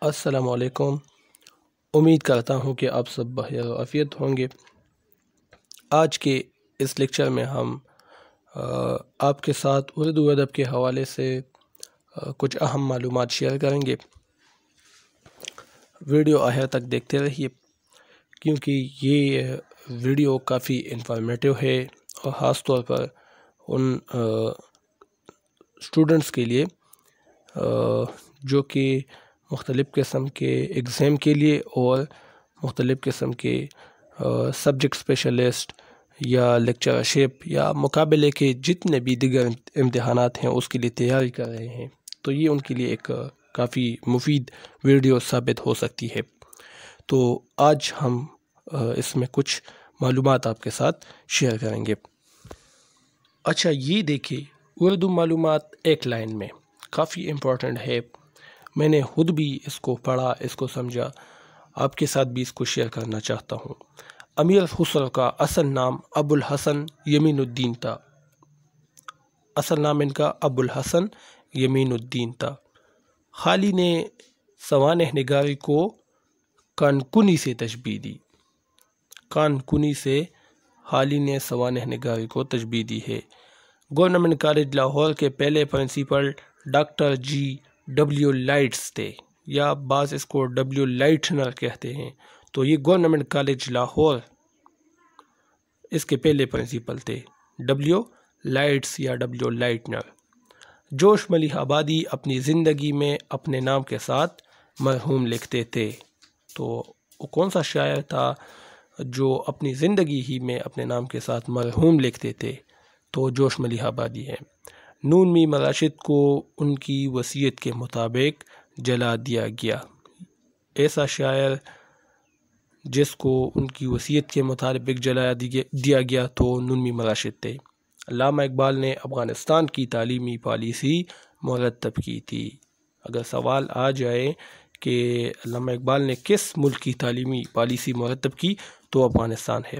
السلام علیکم۔ امید کرتا ہوں کہ آپ سب بخیر و عافیت ہوں گے۔ آج کے اس لیکچر میں ہم آپ کے ساتھ اردو ادب کے حوالے سے کچھ اہم معلومات شیئر کریں گے۔ ویڈیو آخر تک دیکھتے رہیے کیونکہ یہ ویڈیو کافی انفارمیٹیو ہے اور خاص طور پر ان اسٹوڈنٹس کے لیے جو کہ مختلف قسم کے ایگزام کے لیے اور مختلف قسم کے سبجیکٹ اسپیشلسٹ یا لیکچرشپ یا مقابلے کے جتنے بھی دیگر امتحانات ہیں اس کے لیے تیاری کر رہے ہیں، تو یہ ان کے لیے ایک کافی مفید ویڈیو ثابت ہو سکتی ہے۔ تو آج ہم اس میں کچھ معلومات آپ کے ساتھ شیئر کریں گے۔ اچھا، یہ دیکھیں، اردو معلومات ایک لائن میں کافی امپورٹنٹ ہے۔ میں نے خود بھی اس کو پڑھا، اس کو سمجھا، آپ کے ساتھ بھی اس کو شیئر کرنا چاہتا ہوں۔ امیر خسرو کا اصل نام ابو الحسن یمین الدین تھا۔ اصل نام ان کا ابو الحسن یمین الدین تھا۔ خالی نے سوانح نگاری کو کانکنی سے تشبیہ دی۔ کانکنی سے خالی نے سوانح نگاری کو تشبیہ دی ہے۔ گورنمنٹ کالج لاہور کے پہلے پرنسپل ڈاکٹر جی ڈبلیو لائٹس تھے، یا بعض اس کو ڈبلیو لائٹنر کہتے ہیں۔ تو یہ گورنمنٹ کالج لاہور اس کے پہلے پرنسپل تھے، ڈبلیو لائٹس یا ڈبلیو لائٹنر۔ جوش ملیح آبادی اپنی زندگی میں اپنے نام کے ساتھ مرحوم لکھتے تھے۔ تو وہ کون سا شاعر تھا جو اپنی زندگی ہی میں اپنے نام کے ساتھ مرحوم لکھتے تھے؟ تو جوش ملیح آبادی ہے۔ نون میم راشد کو ان کی وصیت کے مطابق جلا دیا گیا۔ ایسا شاعر جس کو ان کی وصیت کے مطابق جلا دیا گیا تو نون میم راشد تھے۔ علامہ اقبال نے افغانستان کی تعلیمی پالیسی مرتب کی تھی۔ اگر سوال آ جائے کہ علامہ اقبال نے کس ملک کی تعلیمی پالیسی مرتب کی تو افغانستان ہے۔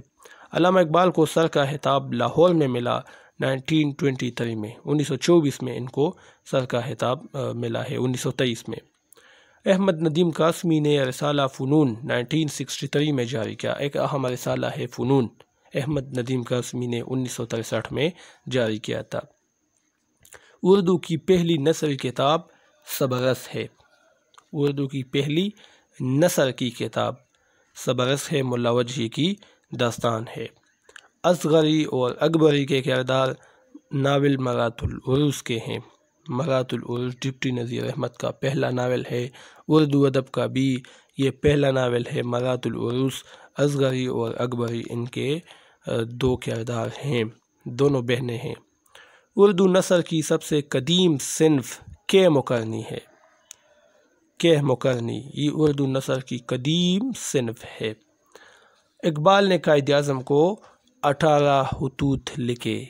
علامہ اقبال کو سر کا خطاب لاہور میں ملا 1923 میں۔ 1924 میں ان کو سر کا خطاب ملا ہے، 1923 میں۔ احمد ندیم قاسمی نے رسالہ فنون 1963 میں جاری کیا۔ ایک اہم رسالہ ہے فنون، احمد ندیم قاسمی نے 1963 میں جاری کیا تھا۔ اردو کی پہلی نثری کتاب سبرس ہے۔ اردو کی پہلی نثر کی کتاب سبرس ہے، ملا وجہی کی داستان ہے۔ اصغری اور اکبری کے کردار ناول مرات العروض کے ہیں۔ مرات العروض ڈپٹی نذیر احمد کا پہلا ناول ہے۔ اردو ادب کا بھی یہ پہلا ناول ہے، مرات العروض۔ اصغری اور اکبری ان کے دو کردار ہیں، دونوں بہنیں ہیں۔ اردو نثر کی سب سے قدیم صنف کہ مکرنی ہے۔ کہ مکرنی یہ اردو نثر کی قدیم صنف ہے۔ اقبال نے قائد اعظم کو 18 خطوط لکھے۔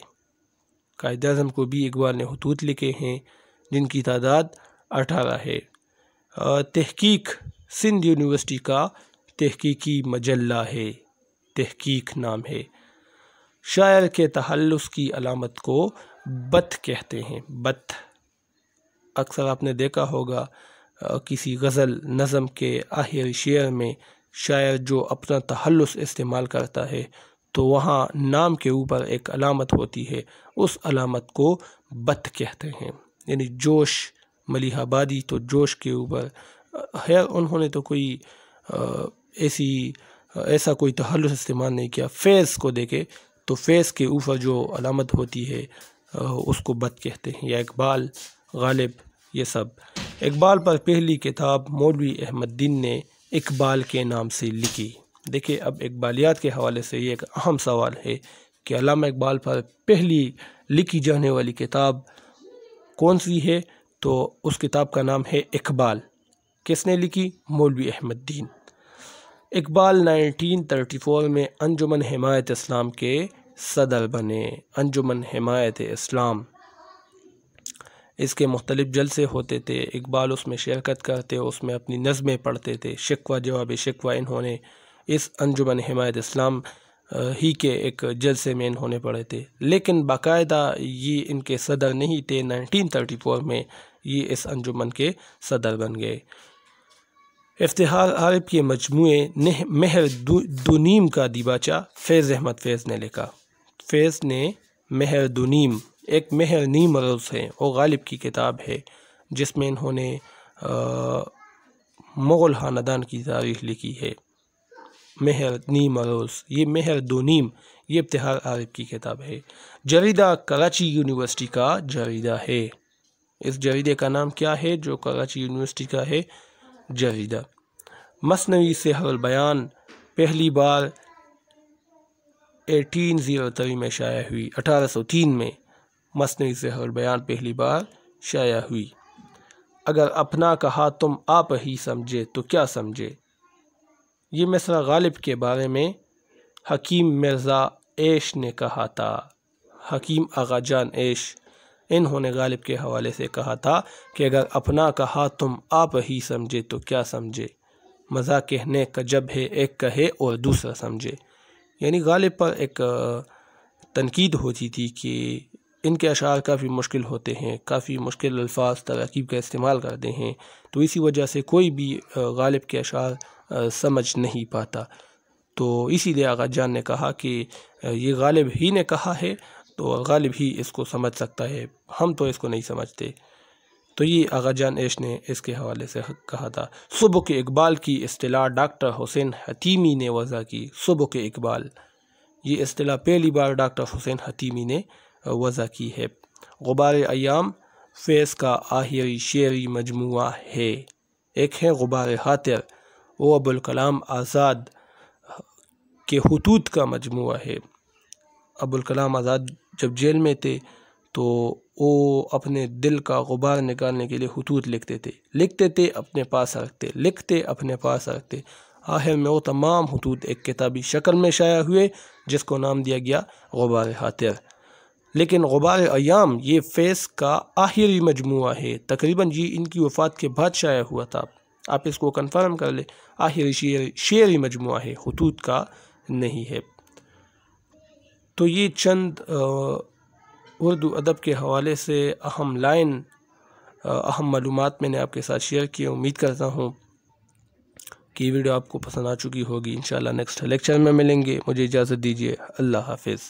قائد اعظم کو بھی اقبال نے خطوط لکھے ہیں جن کی تعداد 18 ہے۔ تحقیق سندھ یونیورسٹی کا تحقیقی مجلہ ہے، تحقیق نام ہے۔ شاعر کے تخلص کی علامت کو بت کہتے ہیں، بت۔ اکثر آپ نے دیکھا ہوگا کسی غزل نظم کے آخری شعر میں شاعر جو اپنا تخلص استعمال کرتا ہے تو وہاں نام کے اوپر ایک علامت ہوتی ہے، اس علامت کو بت کہتے ہیں۔ یعنی جوش ملیح آبادی تو جوش کے اوپر، خیر انہوں نے تو کوئی ایسا کوئی تخلص استعمال نہیں کیا۔ فیض کو دیکھے تو فیض کے اوپر جو علامت ہوتی ہے اس کو بت کہتے ہیں، یا اقبال، غالب، یہ سب۔ اقبال پر پہلی کتاب مولوی احمد دین نے اقبال کے نام سے لکھی۔ دیکھیں، اب اقبالیات کے حوالے سے یہ ایک اہم سوال ہے کہ علامہ اقبال پر پہلی لکھی جانے والی کتاب کون سی ہے؟ تو اس کتاب کا نام ہے اقبال۔ کس نے لکھی؟ مولوی احمد دین۔ اقبال 1934 میں انجمن حمایت اسلام کے صدر بنے۔ انجمن حمایت اسلام، اس کے مختلف جلسے ہوتے تھے، اقبال اس میں شرکت کرتے، اس میں اپنی نظمیں پڑھتے تھے۔ شکوہ جواب شکوہ انہوں نے اس انجمن حمایت اسلام ہی کے ایک جلسے میں انہوں نے پڑھے تھے، لیکن باقاعدہ یہ ان کے صدر نہیں تھے۔ 1934 میں یہ اس انجمن کے صدر بن گئے۔ افتخار عارف کے مجموعے مہر دونیم کا دیباچہ فیض احمد فیض نے لکھا۔ فیض نے مہر دونیم، ایک مہر نیم روز ہے، وہ غالب کی کتاب ہے جس میں انہوں نے مغل خاندان کی تاریخ لکھی ہے۔ مہر نیم روز، یہ مہر دونیم، یہ افتخار عارف کی کتاب ہے۔ جریدہ کراچی یونیورسٹی کا جریدہ ہے۔ اس جریدے کا نام کیا ہے جو کراچی یونیورسٹی کا ہے؟ جریدہ۔ مثنوی سحر البیان پہلی بار 1803 میں شائع ہوئی، 1803 میں مثنوی سحر البیان پہلی بار شائع ہوئی۔ اگر اپنا کہا تم آپ ہی سمجھے تو کیا سمجھے، یہ مصرع غالب کے بارے میں حکیم مرزا عیش نے کہا تھا۔ حکیم آغا جان عیش، انہوں نے غالب کے حوالے سے کہا تھا کہ اگر اپنا کہا تم آپ ہی سمجھے تو کیا سمجھے، مزاح کہنے کا جب ہے ایک کہے اور دوسرا سمجھے۔ یعنی غالب پر ایک تنقید ہوتی تھی کہ ان کے اشعار کافی مشکل ہوتے ہیں، کافی مشکل الفاظ تراکیب کا استعمال کرتے ہیں، تو اسی وجہ سے کوئی بھی غالب کے اشعار سمجھ نہیں پاتا۔ تو اسی لیے آغا جان نے کہا کہ یہ غالب ہی نے کہا ہے تو غالب ہی اس کو سمجھ سکتا ہے، ہم تو اس کو نہیں سمجھتے۔ تو یہ آغا جان عیش نے اس کے حوالے سے کہا تھا۔ صبح کے اقبال کی اصطلاح ڈاکٹر حسین حتیمی نے وضع کی۔ صبح کے اقبال، یہ اصطلاح پہلی بار ڈاکٹر حسین حتیمی نے وضع کی ہے۔ غبار ایام فیض کا آخری شعری مجموعہ ہے۔ ایک ہے غبار خاطر، وہ ابوالکلام آزاد کے خطوط کا مجموعہ ہے۔ ابوالکلام آزاد جب جیل میں تھے تو وہ اپنے دل کا غبار نکالنے کے لیے خطوط لکھتے تھے اپنے پاس رکھتے۔ آخر میں وہ تمام خطوط ایک کتابی شکل میں شائع ہوئے جس کو نام دیا گیا غبار خاطر۔ لیکن غبار ایام یہ فیض کا آخری مجموعہ ہے، تقریباً یہ ان کی وفات کے بعد شائع ہوا تھا۔ آپ اس کو کنفرم کر لیں، آخری شعری مجموعہ ہے، خطوط کا نہیں ہے۔ تو یہ چند اردو ادب کے حوالے سے اہم معلومات میں نے آپ کے ساتھ شیئر کی۔ امید کرتا ہوں کہ یہ ویڈیو آپ کو پسند آ چکی ہوگی۔ انشاءاللہ نیکسٹ لیکچر میں ملیں گے، مجھے اجازت دیجیے، اللہ حافظ۔